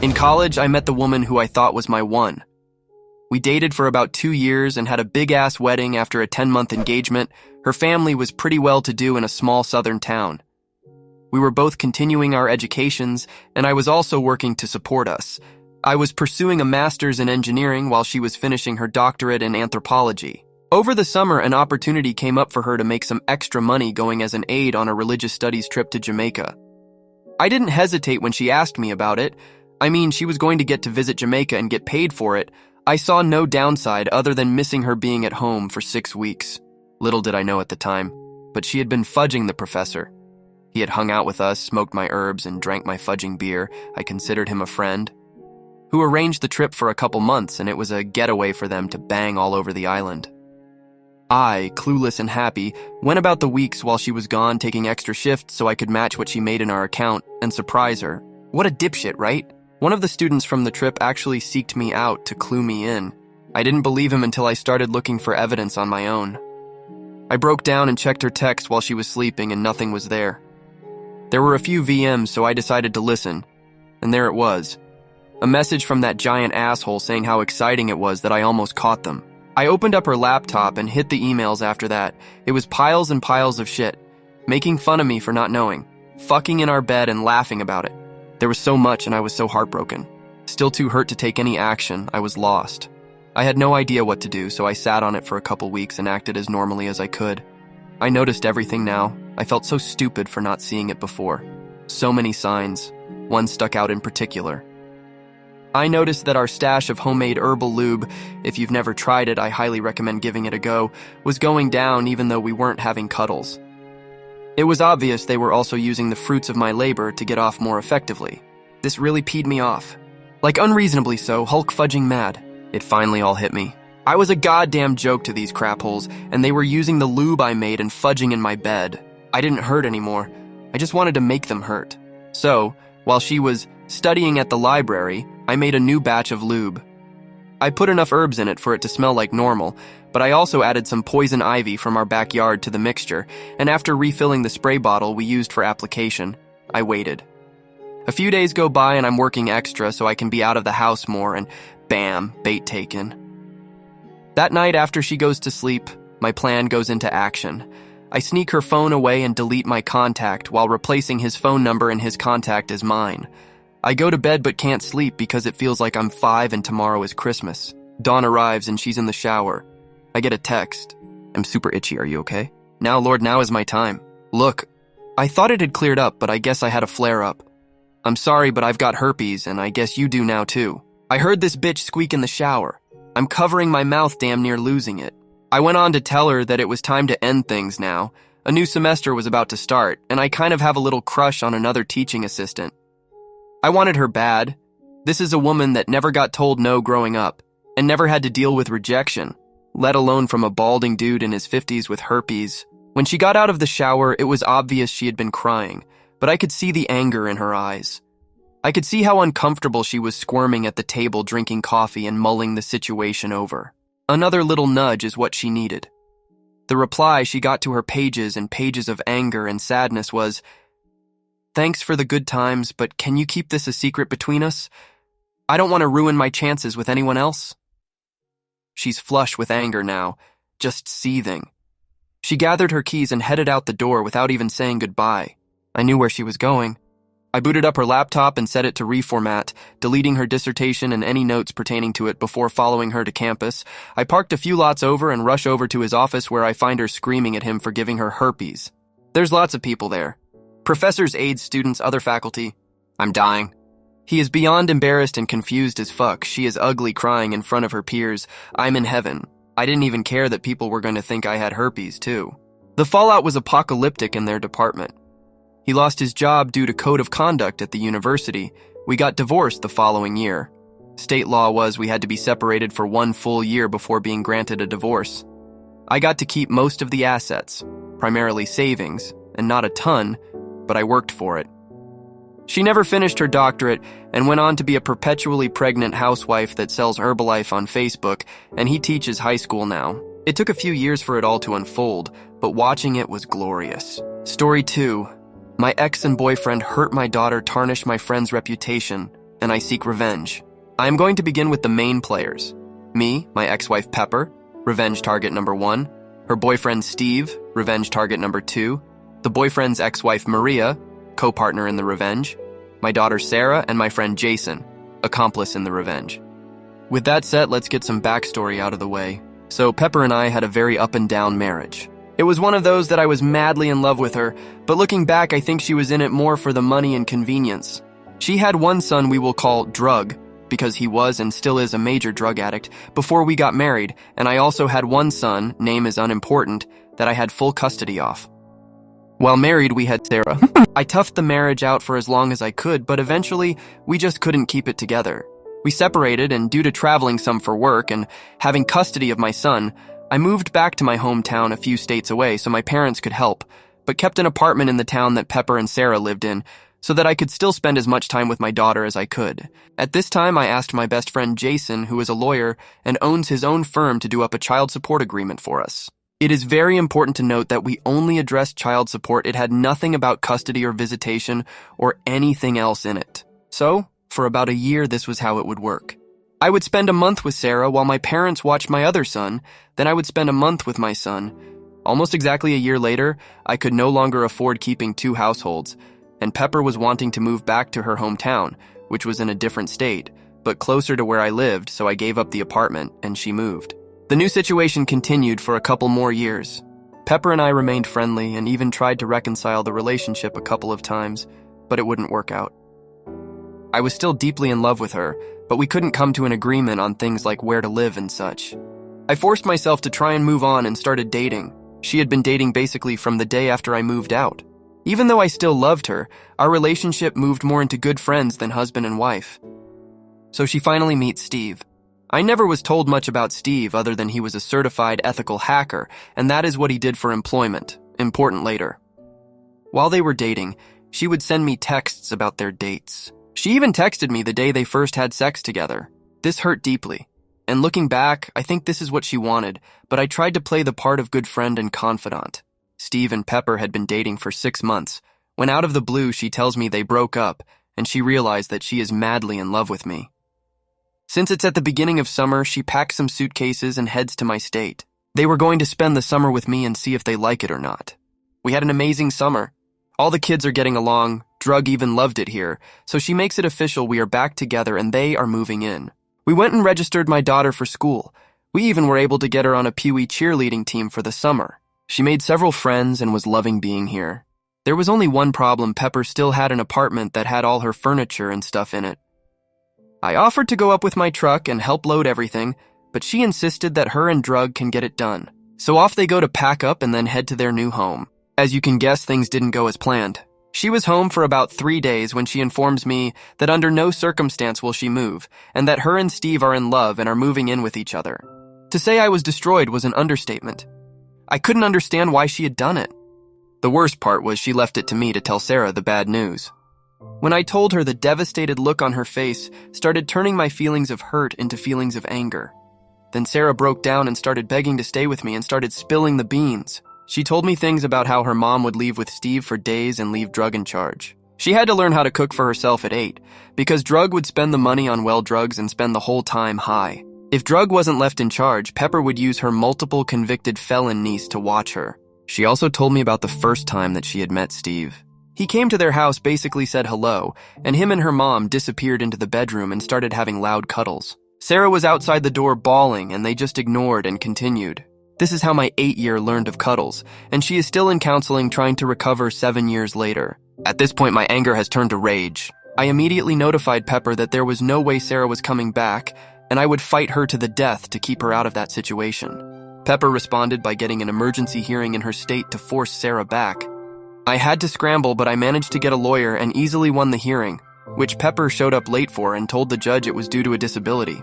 In college, I met the woman who I thought was my one. We dated for about 2 years and had a big-ass wedding after a 10-month engagement. Her family was pretty well-to-do in a small southern town. We were both continuing our educations, and I was also working to support us. I was pursuing a master's in engineering while she was finishing her doctorate in anthropology. Over the summer, an opportunity came up for her to make some extra money going as an aide on a religious studies trip to Jamaica. I didn't hesitate when she asked me about it. I mean, she was going to get to visit Jamaica and get paid for it. I saw no downside other than missing her being at home for 6 weeks. Little did I know at the time, but she had been fudging the professor. He had hung out with us, smoked my herbs, and drank my fudging beer. I considered him a friend. Who arranged the trip for a couple months, and it was a getaway for them to bang all over the island. I, clueless and happy, went about the weeks while she was gone taking extra shifts so I could match what she made in our account and surprise her. What a dipshit, right? One of the students from the trip actually seeked me out to clue me in. I didn't believe him until I started looking for evidence on my own. I broke down and checked her text while she was sleeping and nothing was there. There were a few VMs, so I decided to listen. And there it was. A message from that giant asshole saying how exciting it was that I almost caught them. I opened up her laptop and hit the emails after that. It was piles and piles of shit. Making fun of me for not knowing. Fucking in our bed and laughing about it. There was so much and I was so heartbroken. Still too hurt to take any action, I was lost. I had no idea what to do, so I sat on it for a couple weeks and acted as normally as I could. I noticed everything now. I felt so stupid for not seeing it before. So many signs. One stuck out in particular. I noticed that our stash of homemade herbal lube, if you've never tried it, I highly recommend giving it a go, was going down even though we weren't having cuddles. It was obvious they were also using the fruits of my labor to get off more effectively. This really peed me off. Like unreasonably so, Hulk fudging mad. It finally all hit me. I was a goddamn joke to these crapholes, and they were using the lube I made and fudging in my bed. I didn't hurt anymore. I just wanted to make them hurt. So, while she was studying at the library, I made a new batch of lube. I put enough herbs in it for it to smell like normal, but I also added some poison ivy from our backyard to the mixture, and after refilling the spray bottle we used for application, I waited. A few days go by and I'm working extra so I can be out of the house more, and bam, bait taken. That night after she goes to sleep, my plan goes into action. I sneak her phone away and delete my contact while replacing his phone number and his contact as mine. I go to bed but can't sleep because it feels like I'm 5 and tomorrow is Christmas. Dawn arrives and she's in the shower. I get a text. I'm super itchy, are you okay? Now, Lord, now is my time. Look, I thought it had cleared up, but I guess I had a flare-up. I'm sorry, but I've got herpes, and I guess you do now too. I heard this bitch squeak in the shower. I'm covering my mouth, damn near losing it. I went on to tell her that it was time to end things now. A new semester was about to start, and I kind of have a little crush on another teaching assistant. I wanted her bad. This is a woman that never got told no growing up, and never had to deal with rejection, let alone from a balding dude in his 50s with herpes. When she got out of the shower, it was obvious she had been crying, but I could see the anger in her eyes. I could see how uncomfortable she was squirming at the table drinking coffee and mulling the situation over. Another little nudge is what she needed. The reply she got to her pages and pages of anger and sadness was, "Thanks for the good times, but can you keep this a secret between us? I don't want to ruin my chances with anyone else." She's flush with anger now, just seething. She gathered her keys and headed out the door without even saying goodbye. I knew where she was going. I booted up her laptop and set it to reformat, deleting her dissertation and any notes pertaining to it before following her to campus. I parked a few lots over and rush over to his office where I find her screaming at him for giving her herpes. There's lots of people there. Professors, aides, students, other faculty. I'm dying. He is beyond embarrassed and confused as fuck. She is ugly, crying in front of her peers. I'm in heaven. I didn't even care that people were going to think I had herpes, too. The fallout was apocalyptic in their department. He lost his job due to code of conduct at the university. We got divorced the following year. State law was we had to be separated for 1 full year before being granted a divorce. I got to keep most of the assets, primarily savings, and not a ton, but I worked for it. She never finished her doctorate and went on to be a perpetually pregnant housewife that sells Herbalife on Facebook, and he teaches high school now. It took a few years for it all to unfold, but watching it was glorious. Story 2. My ex and boyfriend hurt my daughter, tarnished my friend's reputation, and I seek revenge. I am going to begin with the main players. Me, my ex-wife Pepper, revenge target number 1, her boyfriend Steve, revenge target number 2, the boyfriend's ex-wife Maria, co-partner in the revenge, my daughter Sarah, and my friend Jason, accomplice in the revenge. With that said, let's get some backstory out of the way. So Pepper and I had a very up and down marriage. It was one of those that I was madly in love with her, but looking back, I think she was in it more for the money and convenience. She had one son we will call Drug, because he was and still is a major drug addict, before we got married, and I also had one son, name is unimportant, that I had full custody of. While married, we had Sarah. I toughed the marriage out for as long as I could, but eventually, we just couldn't keep it together. We separated, and due to traveling some for work and having custody of my son, I moved back to my hometown a few states away so my parents could help, but kept an apartment in the town that Pepper and Sarah lived in, so that I could still spend as much time with my daughter as I could. At this time, I asked my best friend Jason, who is a lawyer and owns his own firm, to do up a child support agreement for us. It is very important to note that we only addressed child support. It had nothing about custody or visitation or anything else in it. So, for about a year, this was how it would work. I would spend a month with Sarah while my parents watched my other son, then I would spend a month with my son. Almost exactly a year later, I could no longer afford keeping 2 households, and Pepper was wanting to move back to her hometown, which was in a different state, but closer to where I lived, so I gave up the apartment, and she moved. The new situation continued for a couple more years. Pepper and I remained friendly and even tried to reconcile the relationship a couple of times, but it wouldn't work out. I was still deeply in love with her, but we couldn't come to an agreement on things like where to live and such. I forced myself to try and move on and started dating. She had been dating basically from the day after I moved out. Even though I still loved her, our relationship moved more into good friends than husband and wife. So she finally meets Steve. I never was told much about Steve other than he was a certified ethical hacker, and that is what he did for employment. Important later. While they were dating, she would send me texts about their dates. She even texted me the day they first had sex together. This hurt deeply. And looking back, I think this is what she wanted, but I tried to play the part of good friend and confidant. Steve and Pepper had been dating for 6 months, when out of the blue she tells me they broke up, and she realized that she is madly in love with me. Since it's at the beginning of summer, she packs some suitcases and heads to my state. They were going to spend the summer with me and see if they like it or not. We had an amazing summer. All the kids are getting along. Drug even loved it here, so she makes it official we are back together and they are moving in. We went and registered my daughter for school. We even were able to get her on a Pee Wee cheerleading team for the summer. She made several friends and was loving being here. There was only one problem. Pepper still had an apartment that had all her furniture and stuff in it. I offered to go up with my truck and help load everything, but she insisted that her and Drug can get it done. So off they go to pack up and then head to their new home. As you can guess, things didn't go as planned. She was home for about 3 days when she informs me that under no circumstance will she move, and that her and Steve are in love and are moving in with each other. To say I was destroyed was an understatement. I couldn't understand why she had done it. The worst part was she left it to me to tell Sarah the bad news. When I told her, the devastated look on her face started turning my feelings of hurt into feelings of anger. Then Sarah broke down and started begging to stay with me and started spilling the beans. She told me things about how her mom would leave with Steve for days and leave Drug in charge. She had to learn how to cook for herself at 8, because Drug would spend the money on well drugs and spend the whole time high. If Drug wasn't left in charge, Pepper would use her multiple convicted felon niece to watch her. She also told me about the first time that she had met Steve. He came to their house, basically said hello, and him and her mom disappeared into the bedroom and started having loud cuddles. Sarah was outside the door bawling, and they just ignored and continued. This is how my 8-year learned of cuddles, and she is still in counseling trying to recover 7 years later. At this point, my anger has turned to rage. I immediately notified Pepper that there was no way Sarah was coming back, and I would fight her to the death to keep her out of that situation. Pepper responded by getting an emergency hearing in her state to force Sarah back. I had to scramble, but I managed to get a lawyer and easily won the hearing, which Pepper showed up late for and told the judge it was due to a disability.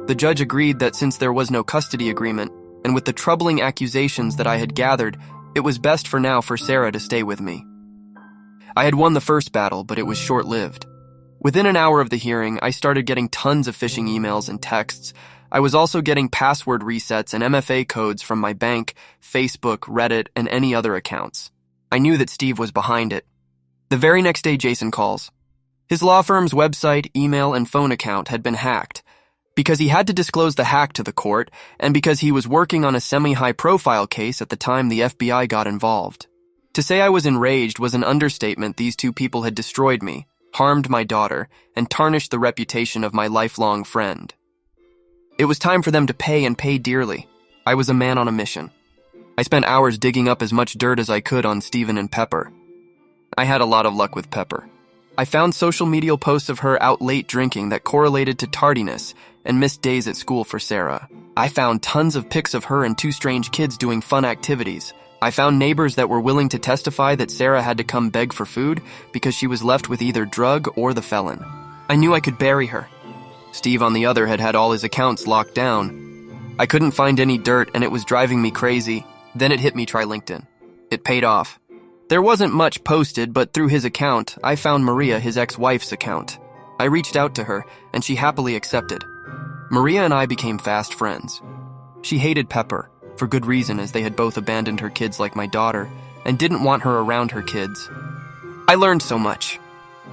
The judge agreed that since there was no custody agreement, and with the troubling accusations that I had gathered, it was best for now for Sarah to stay with me. I had won the first battle, but it was short-lived. Within an hour of the hearing, I started getting tons of phishing emails and texts. I was also getting password resets and MFA codes from my bank, Facebook, Reddit, and any other accounts. I knew that Steve was behind it. The very next day, Jason calls. His law firm's website, email, and phone account had been hacked. Because he had to disclose the hack to the court, and because he was working on a semi-high-profile case at the time the FBI got involved. To say I was enraged was an understatement. These two people had destroyed me, harmed my daughter, and tarnished the reputation of my lifelong friend. It was time for them to pay and pay dearly. I was a man on a mission. I spent hours digging up as much dirt as I could on Stephen and Pepper. I had a lot of luck with Pepper. I found social media posts of her out late drinking that correlated to tardiness and missed days at school for Sarah. I found tons of pics of her and two strange kids doing fun activities. I found neighbors that were willing to testify that Sarah had to come beg for food because she was left with either drug or the felon. I knew I could bury her. Steve, on the other, had all his accounts locked down. I couldn't find any dirt and it was driving me crazy. Then it hit me. Try LinkedIn. It paid off. There wasn't much posted, but through his account, I found Maria, his ex-wife's account. I reached out to her, and she happily accepted. Maria and I became fast friends. She hated Pepper, for good reason, as they had both abandoned her kids like my daughter, and didn't want her around her kids. I learned so much.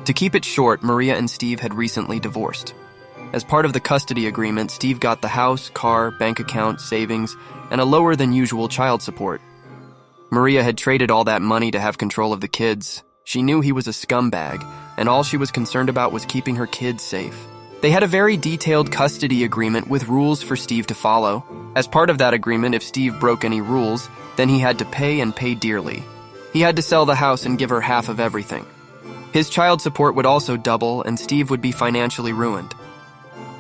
To keep it short, Maria and Steve had recently divorced. As part of the custody agreement, Steve got the house, car, bank account, savings, and a lower than usual child support. Maria had traded all that money to have control of the kids. She knew he was a scumbag, and all she was concerned about was keeping her kids safe. They had a very detailed custody agreement with rules for Steve to follow. As part of that agreement, if Steve broke any rules, then he had to pay and pay dearly. He had to sell the house and give her half of everything. His child support would also double, and Steve would be financially ruined.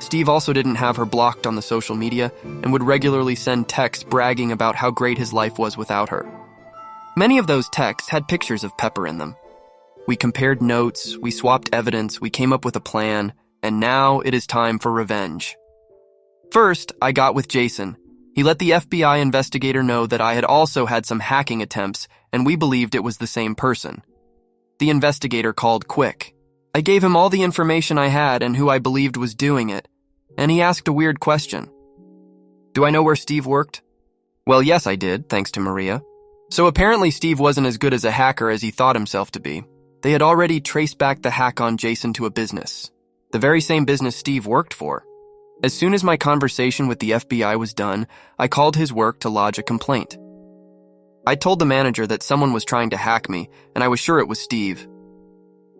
Steve also didn't have her blocked on the social media and would regularly send texts bragging about how great his life was without her. Many of those texts had pictures of Pepper in them. We compared notes, we swapped evidence, we came up with a plan, and now it is time for revenge. First, I got with Jason. He let the FBI investigator know that I had also had some hacking attempts, and we believed it was the same person. The investigator called quick. I gave him all the information I had and who I believed was doing it, and he asked a weird question. Do I know where Steve worked? Well, yes, I did, thanks to Maria. So apparently Steve wasn't as good as a hacker as he thought himself to be. They had already traced back the hack on Jason to a business, the very same business Steve worked for. As soon as my conversation with the FBI was done, I called his work to lodge a complaint. I told the manager that someone was trying to hack me, and I was sure it was Steve.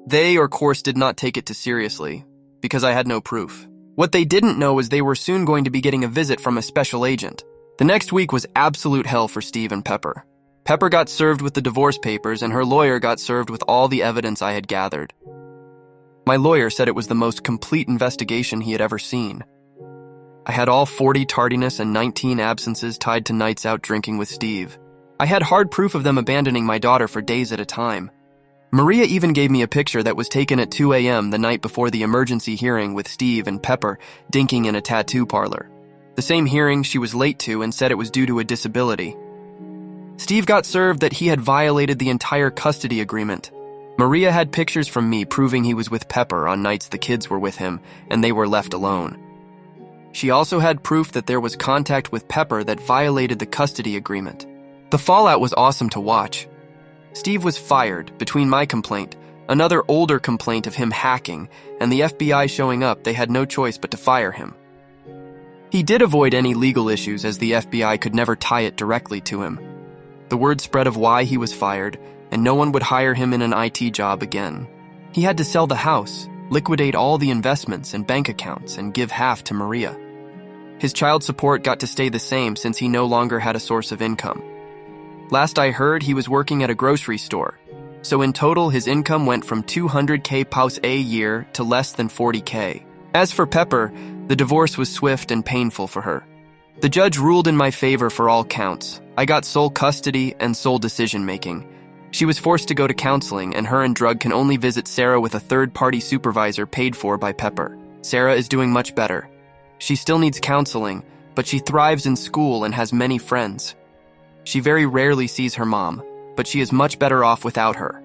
They, of course, did not take it too seriously, because I had no proof. What they didn't know was they were soon going to be getting a visit from a special agent. The next week was absolute hell for Steve and Pepper. Pepper got served with the divorce papers, and her lawyer got served with all the evidence I had gathered. My lawyer said it was the most complete investigation he had ever seen. I had all 40 tardiness and 19 absences tied to nights out drinking with Steve. I had hard proof of them abandoning my daughter for days at a time. Maria even gave me a picture that was taken at 2 a.m. the night before the emergency hearing with Steve and Pepper dinking in a tattoo parlor. The same hearing she was late to and said it was due to a disability. Steve got served that he had violated the entire custody agreement. Maria had pictures from me proving he was with Pepper on nights the kids were with him and they were left alone. She also had proof that there was contact with Pepper that violated the custody agreement. The fallout was awesome to watch. Steve was fired between my complaint, another older complaint of him hacking, and the FBI showing up. They had no choice but to fire him. He did avoid any legal issues as the FBI could never tie it directly to him. The word spread of why he was fired, and no one would hire him in an IT job again. He had to sell the house, liquidate all the investments and bank accounts, and give half to Maria. His child support got to stay the same since he no longer had a source of income. Last I heard, he was working at a grocery store. So in total, his income went from $200K paus a year to less than $40K. As for Pepper, the divorce was swift and painful for her. The judge ruled in my favor for all counts. I got sole custody and sole decision-making. She was forced to go to counseling, and her and Drug can only visit Sarah with a third-party supervisor paid for by Pepper. Sarah is doing much better. She still needs counseling, but she thrives in school and has many friends. She very rarely sees her mom, but she is much better off without her.